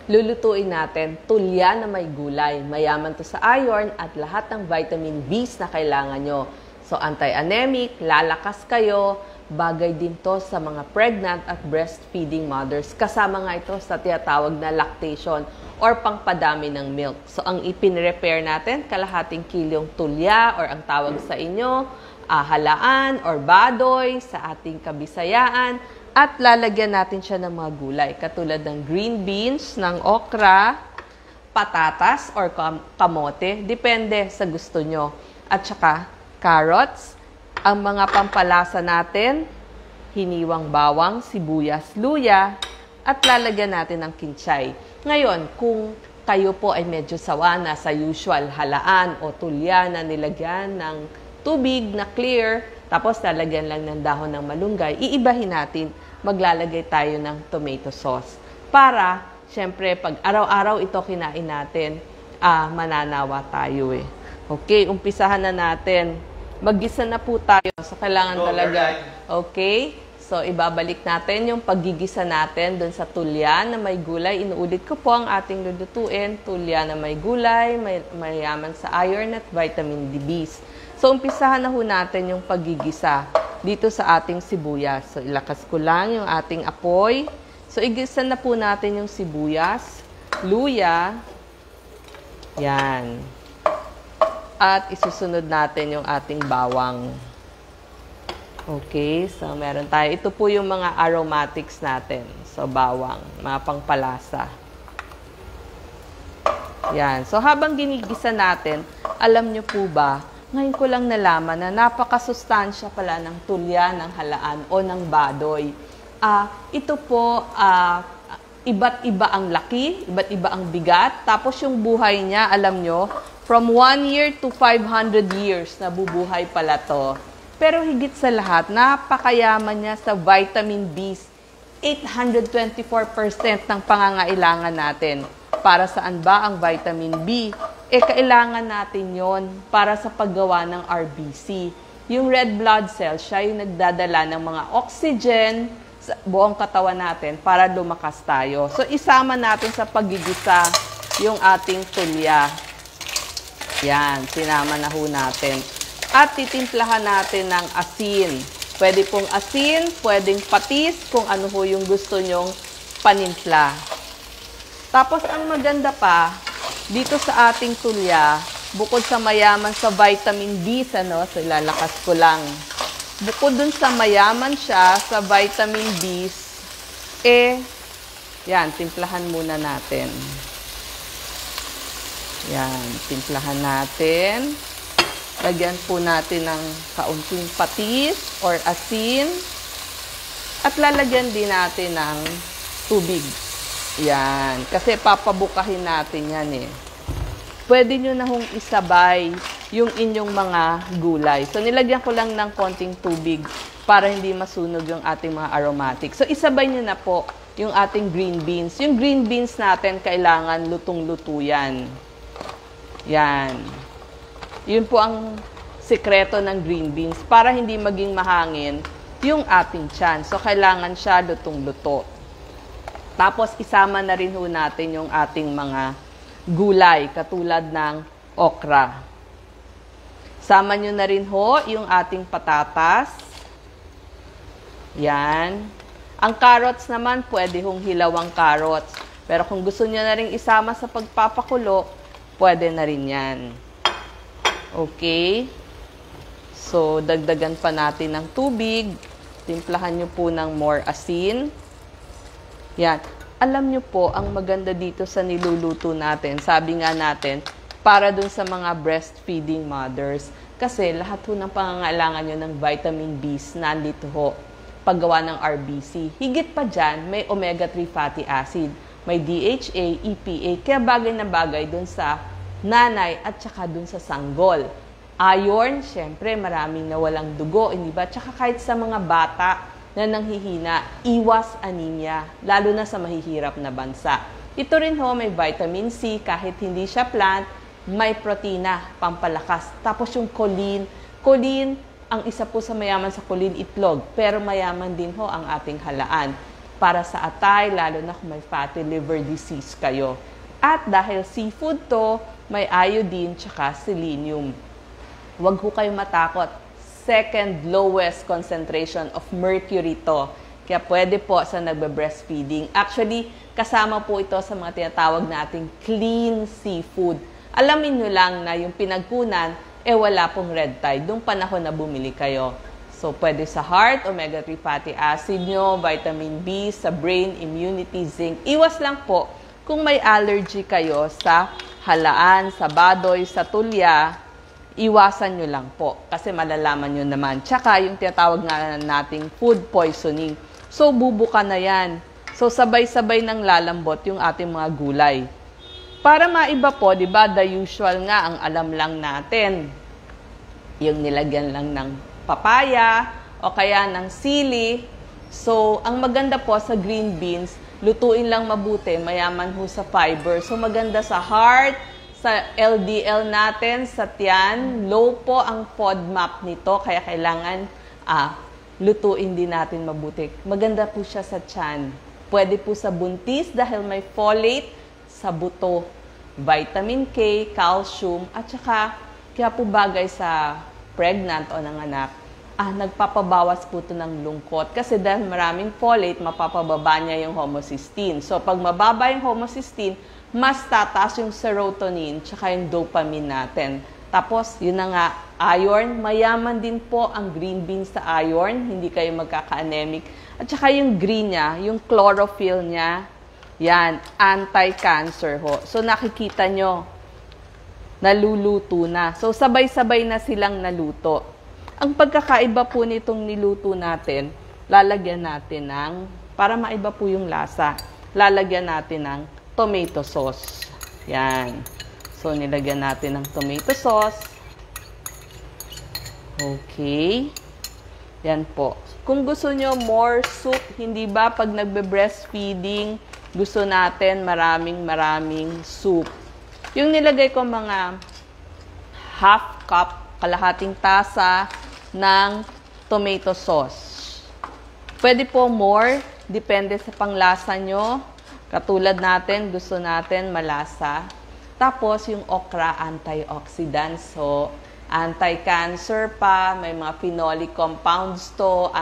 lulutuin natin tulya na may gulay. Mayaman to sa iron at lahat ng vitamin B's na kailangan nyo. So, anti-anemic, lalakas kayo, bagay din to sa mga pregnant at breastfeeding mothers. Kasama nga ito sa tinatawag na lactation or pangpadami ng milk. So, ang ipinrepair natin, kalahating kilyong tulya or ang tawag sa inyo, halaan or badoy sa ating kabisayaan. At lalagyan natin siya ng mga gulay, katulad ng green beans, ng okra, patatas or kamote. Depende sa gusto nyo. At saka, carrots. Ang mga pampalasa natin, hiniwang bawang, sibuyas, luya, at lalagyan natin ng kinchay. Ngayon, kung kayo po ay medyo sawa na sa usual halaan o tulya na nilagyan ng tubig na clear, tapos lalagyan lang ng dahon ng malunggay, iibahin natin, maglalagay tayo ng tomato sauce. Para, syempre, pag araw-araw ito kinain natin, mananawa tayo eh. Okay, umpisahan na natin. Maggisa na po tayo. So, kailangan talaga. Okay? So, ibabalik natin yung paggigisa natin dun sa tulya na may gulay. Inuulit ko po ang ating lulutuin. Tulya na may gulay, mayaman sa iron at vitamin D-B's. So, umpisahan na ho natin yung paggigisa dito sa ating sibuyas. So, ilakas ko lang yung ating apoy. So, igisa na po natin yung sibuyas, luya, yan. At isusunod natin yung ating bawang. Okay, so meron tayo. Ito po yung mga aromatics natin. So, bawang, mga pangpalasa. Yan. So, habang ginigisa natin, alam nyo po ba, ngayon ko lang nalaman na napakasustansya pala ng tulya, ng halaan o ng badoy. Ito po, iba't iba ang laki, iba't iba ang bigat. Tapos yung buhay niya, alam nyo, from 1 year to 500 years, nabubuhay pala to. Pero higit sa lahat, napakayaman niya sa vitamin B's. 824% ng pangangailangan natin. Para saan ba ang vitamin B? Kailangan natin yon para sa paggawa ng RBC. Yung red blood cells, siya yung nagdadala ng mga oxygen sa buong katawan natin para lumakas tayo. So, isama natin sa paggigisa yung ating tulya. Yan, sinama na ho natin. At titimplahan natin ng asin. Pwede pong asin, pwedeng patis, kung ano ho yung gusto nyong panimpla. Tapos, ang maganda pa, dito sa ating tulya, bukod sa mayaman sa vitamin B, so ilalakas ko lang. Bukod dun sa mayaman siya sa vitamin B, yan, timplahan muna natin. Yan, timplahan natin. Lagyan po natin ng kaunting patis or asin. At lalagyan din natin ng tubig. Yan. Kasi papabukahin natin yan eh. Pwede nyo na hong isabay yung inyong mga gulay. So, nilagyan ko lang ng konting tubig para hindi masunog yung ating mga aromatics. So, isabay nyo na po yung ating green beans. Yung green beans natin, kailangan lutong-luto yan. Yan. Yun po ang sikreto ng green beans para hindi maging mahangin yung ating tiyan. So, kailangan siya lutong-luto. Tapos, isama na rin ho natin yung ating mga gulay, katulad ng okra. Sama nyo na rin ho yung ating patatas. Yan. Ang carrots naman, pwede hong hilawang carrots. Pero kung gusto nyo na rin isama sa pagpapakulo, pwede na rin yan. Okay. So, dagdagan pa natin ng tubig. Timplahan nyo po ng more asin. Yan. Alam nyo po, ang maganda dito sa niluluto natin, sabi nga natin, para dun sa mga breastfeeding mothers. Kasi lahat ho ng pangangailangan nyo ng vitamin B's nandito ho, paggawa ng RBC. Higit pa dyan, may omega-3 fatty acid, may DHA, EPA, kaya bagay na bagay dun sa nanay at saka dun sa sanggol. Iron, syempre, maraming nawalang dugo, hindi ba? Tsaka kahit sa mga bata na nanghihina, iwas anemia, lalo na sa mahihirap na bansa. Ito rin ho, may vitamin C, kahit hindi siya plant, may protina, pampalakas. Tapos yung choline, ang isa po sa mayaman sa choline, itlog, pero mayaman din ho ang ating halaan. para sa atay, lalo na kung may fatty liver disease kayo. At dahil seafood to, may iodine tsaka selenium. Huwag ho kayong matakot. Second lowest concentration of mercury to. Kaya pwede po sa nagbe-breastfeeding. Actually, kasama po ito sa mga tinatawag nating clean seafood. Alamin nyo lang na yung pinagkunan, wala pong red tide. Nung panahon na bumili kayo. So, pwede sa heart, omega-3 fatty acid nyo, vitamin B, sa brain, immunity, zinc. Iwas lang po kung may allergy kayo sa halaan, sa badoy, sa tulya, iwasan nyo lang po kasi malalaman nyo naman. Tsaka yung tinatawag nga nating food poisoning. So, bubuka na yan. So, sabay-sabay nang lalambot yung ating mga gulay. Para maiba po, di ba, the usual nga, ang alam lang natin, yung nilagyan lang ng papaya o kaya ng sili. So, ang maganda po sa green beans, lutuin lang mabuti, mayaman ho sa fiber. So, maganda sa heart, sa LDL natin, sa tiyan. Low po ang FODMAP nito, kaya kailangan lutuin din natin mabuti. Maganda po siya sa tiyan. Pwede po sa buntis dahil may folate, sa buto, vitamin K, calcium, at saka kaya po bagay sa pregnant o nanganak, nagpapabawas po ito ng lungkot. Kasi dahil maraming folate, mapapababa niya yung homocysteine. So, pag mababa yung homocysteine, mas tataas yung serotonin tsaka yung dopamine natin. Tapos, yun na nga, iron. Mayaman din po ang green beans sa iron. Hindi kayo magkaka-anemic. At saka yung green niya, yung chlorophyll niya, yan, anti-cancer ho. So, nakikita nyo, naluluto na. So, sabay-sabay na silang naluto. Ang pagkakaiba po nitong niluto natin, lalagyan natin ng, para maiba po yung lasa, lalagyan natin ng tomato sauce. Yan. So, nilagyan natin ng tomato sauce. Okay. Yan po. Kung gusto nyo more soup, hindi ba pag nagbe-breastfeeding, gusto natin maraming soup. Yung nilagay ko mga half cup, kalahating tasa ng tomato sauce. Pwede po more, depende sa panglasa nyo. Katulad natin, gusto natin malasa. Tapos yung okra, antioxidants. So, anti-cancer pa, may mga phenolic compounds to,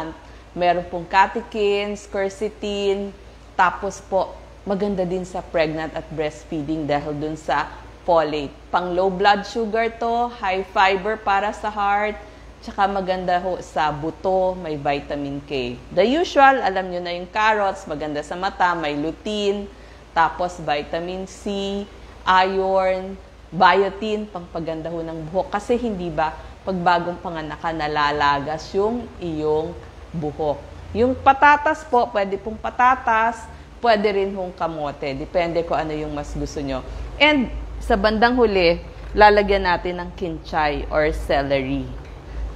meron pong catechins, quercetin. Tapos po, maganda din sa pregnant at breastfeeding dahil dun sa folate. Pang low blood sugar to, high fiber para sa heart, tsaka maganda ho sa buto, may vitamin K. The usual, alam nyo na yung carrots, maganda sa mata, may lutein, tapos vitamin C, iron, biotin, pangpaganda ho ng buhok. Kasi hindi ba, pag bagong panganak ka, nalalagas yung iyong buhok. Yung patatas po, pwede pong patatas, pwede rin hong kamote. Depende ko ano yung mas gusto nyo. And sa bandang huli, lalagyan natin ng kinchay or celery.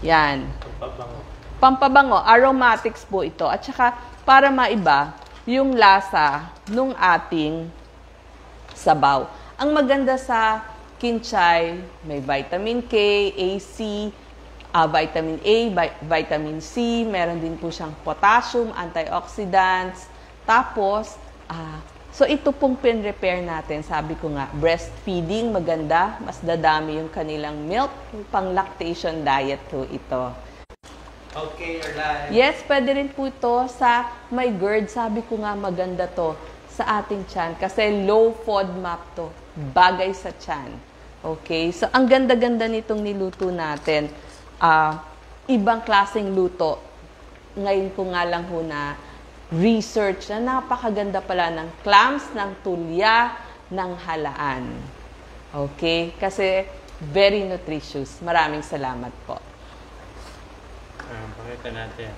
Yan. Pampabango. Aromatics po ito. At saka, para maiba, yung lasa nung ating sabaw. Ang maganda sa kinchay, may vitamin K, AC, vitamin A, vitamin C, meron din po siyang potassium, antioxidants. Tapos, so ito pong pin-repair natin, sabi ko nga, breastfeeding, maganda, mas dadami yung kanilang milk, pang lactation diet po ito. Okay, you're live. Yes, pwede rin po ito sa may GERD, sabi ko nga maganda to sa ating tiyan kasi low FODMAP to, bagay sa tiyan. Okay, so ang ganda-ganda nitong niluto natin, ibang klaseng luto. Ngayon ko nga lang ho na research na napakaganda pala ng clams, ng tulya, ng halaan. Okay? Kasi very nutritious. Maraming salamat po. Pakita natin.